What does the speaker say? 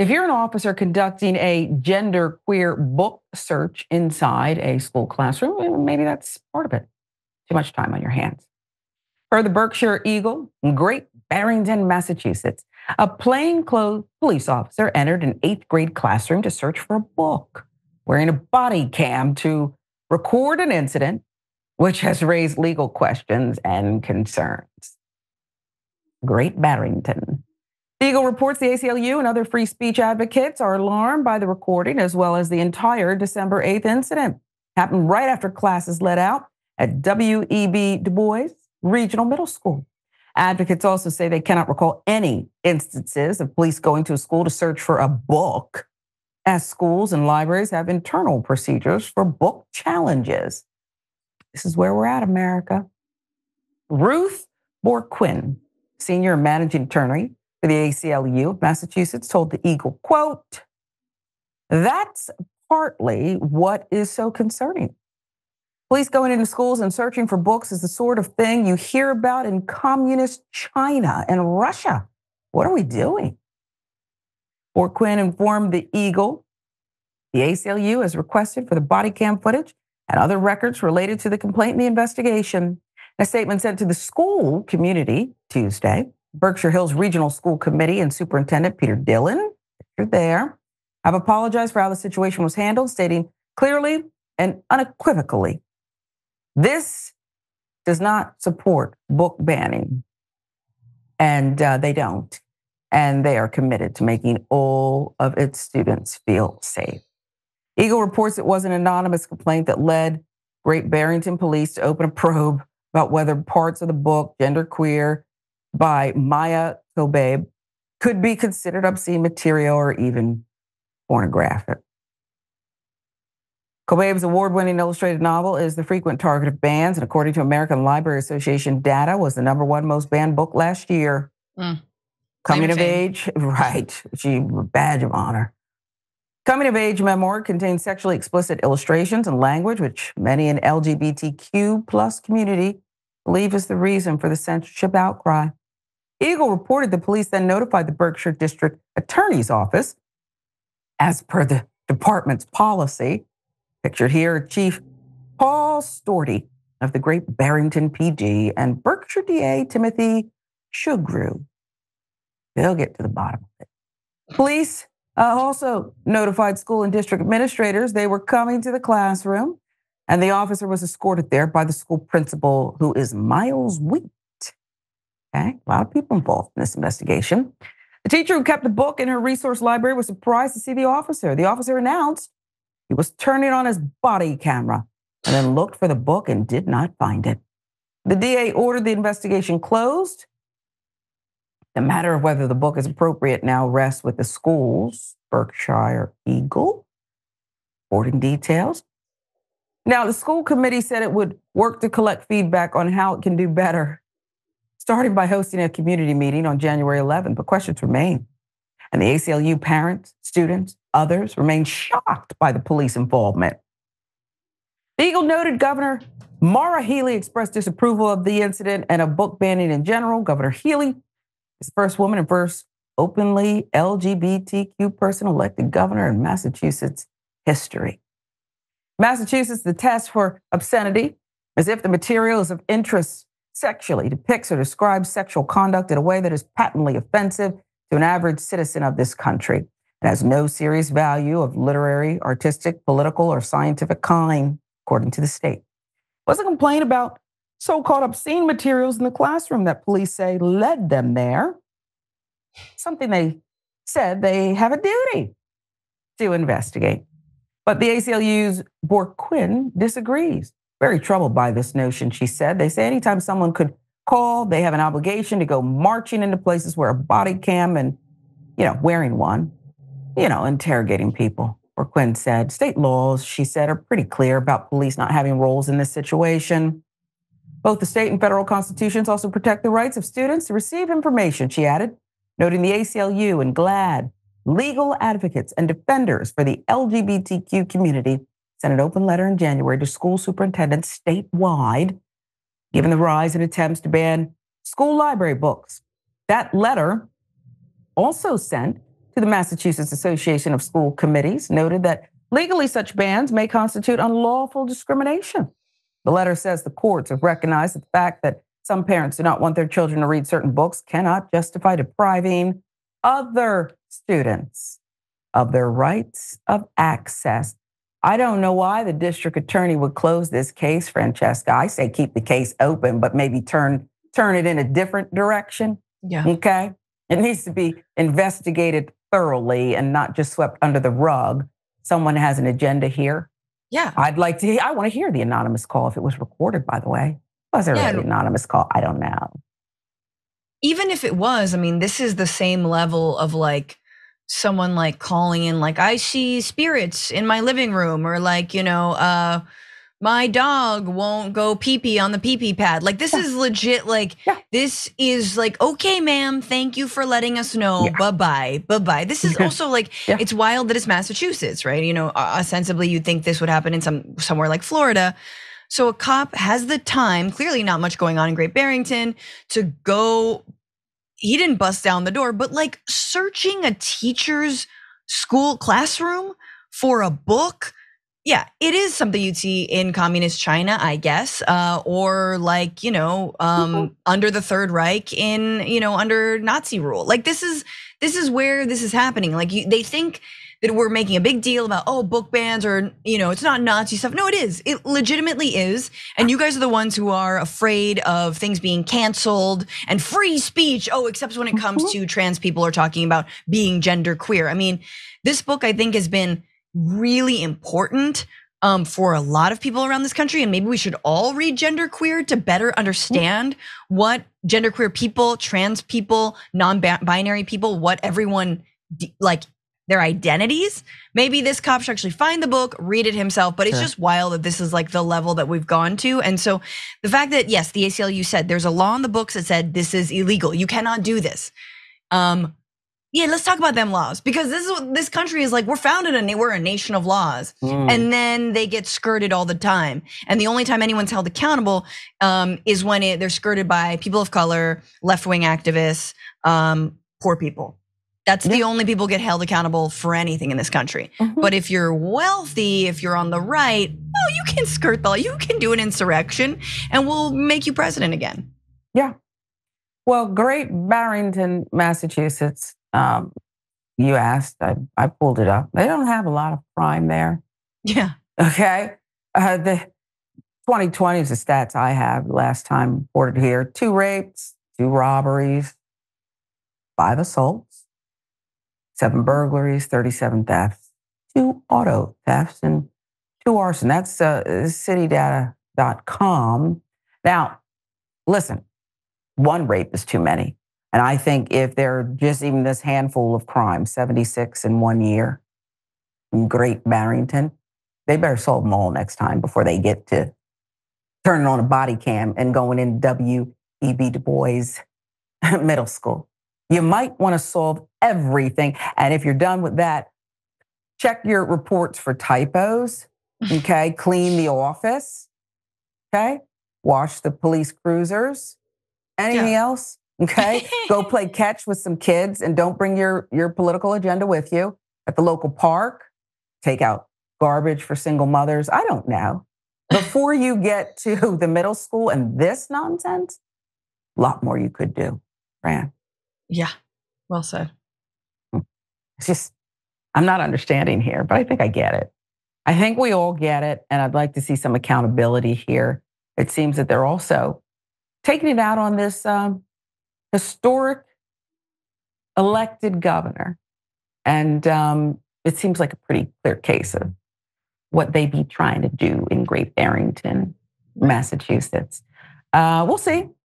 If you're an officer conducting a genderqueer book search inside a school classroom, maybe that's part of it. Too much time on your hands. Per the Berkshire Eagle, in Great Barrington, Massachusetts, a plainclothed police officer entered an 8th grade classroom to search for a book, wearing a body cam to record an incident which has raised legal questions and concerns. Great Barrington. The Eagle reports the ACLU and other free speech advocates are alarmed by the recording as well as the entire December 8th incident. Happened right after classes let out at W.E.B. Du Bois Regional Middle School. Advocates also say they cannot recall any instances of police going to a school to search for a book, as schools and libraries have internal procedures for book challenges. This is where we're at, America. Ruth Borquin, senior managing attorney for the ACLU of Massachusetts, told the Eagle, quote, "That's partly what is so concerning. Police going into schools and searching for books is the sort of thing you hear about in communist China and Russia. What are we doing?" Borquin informed the Eagle the ACLU has requested for the body cam footage and other records related to the complaint and the investigation. In a statement sent to the school community Tuesday, Berkshire Hills Regional School Committee and Superintendent Peter Dillon, you're there, have apologized for how the situation was handled, stating clearly and unequivocally, this does not support book banning. And they don't. And they are committed to making all of its students feel safe. Eagle reports it was an anonymous complaint that led Great Barrington Police to open a probe about whether parts of the book, Genderqueer, by Maia Kobabe, could be considered obscene material or even pornographic. Kobabe's award-winning illustrated novel is the frequent target of bans, and according to American Library Association data, was the #1 most banned book last year. Coming of age, right, badge of honor. Coming of age memoir contains sexually explicit illustrations and language, which many in LGBTQ plus community believe is the reason for the censorship outcry. Eagle reported the police then notified the Berkshire District Attorney's Office, as per the department's policy. Pictured here, Chief Paul Storty of the Great Barrington PD and Berkshire DA Timothy Shugru. They'll get to the bottom of it. Police also notified school and district administrators they were coming to the classroom, and the officer was escorted there by the school principal, who is Miles Wheat. Okay, a lot of people involved in this investigation. The teacher who kept the book in her resource library was surprised to see the officer. The officer announced he was turning on his body camera and then looked for the book and did not find it. The DA ordered the investigation closed. The matter of whether the book is appropriate now rests with the school's Berkshire Eagle. Reporting details. Now, the school committee said it would work to collect feedback on how it can do better, starting by hosting a community meeting on January 11th, but questions remain. And the ACLU parents, students, others remain shocked by the police involvement. The Eagle noted Governor Maura Healey expressed disapproval of the incident and of book banning in general. Governor Healey is the first woman and first openly LGBTQ person elected governor in Massachusetts history. Massachusetts, the test for obscenity is if the material is of interest sexually, depicts or describes sexual conduct in a way that is patently offensive to an average citizen of this country and has no serious value of literary, artistic, political, or scientific kind, according to the state. What's a complaint about so-called obscene materials in the classroom that police say led them there? Something they said they have a duty to investigate. But the ACLU's Borquin disagrees. Very troubled by this notion, she said. They say anytime someone could call, they have an obligation to go marching into places where a body cam and, wearing one, interrogating people. Borquin said state laws, she said, are pretty clear about police not having roles in this situation. Both the state and federal constitutions also protect the rights of students to receive information, she added, noting the ACLU and GLAAD, legal advocates and defenders for the LGBTQ community, sent an open letter in January to school superintendents statewide, given the rise in attempts to ban school library books. That letter also sent to the Massachusetts Association of School Committees noted that legally such bans may constitute unlawful discrimination. The letter says the courts have recognized that the fact that some parents do not want their children to read certain books cannot justify depriving other students of their rights of access. I don't know why the district attorney would close this case, Francesca. I say keep the case open, but maybe turn it in a different direction. Yeah. Okay? It needs to be investigated thoroughly and not just swept under the rug. Someone has an agenda here. Yeah. I want to hear the anonymous call if it was recorded, by the way. Was there really an anonymous call? I don't know. Even if it was, I mean, this is the same level of like someone like calling in like, I see spirits in my living room, or like, my dog won't go pee-pee on the pee-pee pad. Like this is legit, like this is like, okay, ma'am, thank you for letting us know. Bye-bye, bye-bye. This is also like, it's wild that it's Massachusetts, right? Ostensibly you'd think this would happen in somewhere like Florida. So a cop has the time, clearly not much going on in Great Barrington, to go, he didn't bust down the door, but like searching a teacher's school classroom for a book. Yeah, it is something you'd see in communist China, I guess, or like, under the Third Reich under Nazi rule. Like this is where this is happening. Like they think that we're making a big deal about, book bans or, it's not Nazi stuff. No, it is. It legitimately is. And you guys are the ones who are afraid of things being canceled and free speech. Except when it comes to trans people or talking about being gender queer. I mean, this book I think has been really important for a lot of people around this country. And maybe we should all read genderqueer to better understand what genderqueer people, trans people, non-binary people, what everyone like their identities. Maybe this cop should actually find the book, read it himself, but it's just wild that this is like the level that we've gone to. And so the fact that, yes, the ACLU said there's a law in the books that said this is illegal. You cannot do this. Yeah, let's talk about them laws, because this is what this country is like. We're we're a nation of laws, and then they get skirted all the time. And the only time anyone's held accountable is when they're skirted by people of color, left-wing activists, poor people. That's the only people get held accountable for anything in this country. But if you're wealthy, if you're on the right, you can skirt the law. You can do an insurrection, and we'll make you president again. Yeah. Well, Great Barrington, Massachusetts. You asked, I pulled it up. They don't have a lot of crime there. Yeah. Okay. The 2020 is the stats I have last time reported here. 2 rapes, 2 robberies, 5 assaults, 7 burglaries, 37 thefts, 2 auto thefts, and 2 arson. That's citydata.com. Now, listen, 1 rape is too many. And I think if they're just even this handful of crimes, 76 in 1 year in Great Barrington, they better solve them all next time before they get to turning on a body cam and going in W.E.B. Du Bois Middle School. You might want to solve everything. And if you're done with that, check your reports for typos, okay? Clean the office, okay? Wash the police cruisers. Anything else? Okay, go play catch with some kids and don't bring your political agenda with you at the local park. Take out garbage for single mothers. I don't know. Before you get to the middle school and this nonsense, a lot more you could do, Fran. Yeah, well said. It's just, I'm not understanding here, but I think I get it. I think we all get it, and I'd like to see some accountability here. It seems that they're also taking it out on this historic elected governor. And it seems like a pretty clear case of what they be trying to do in Great Barrington, Massachusetts. We'll see.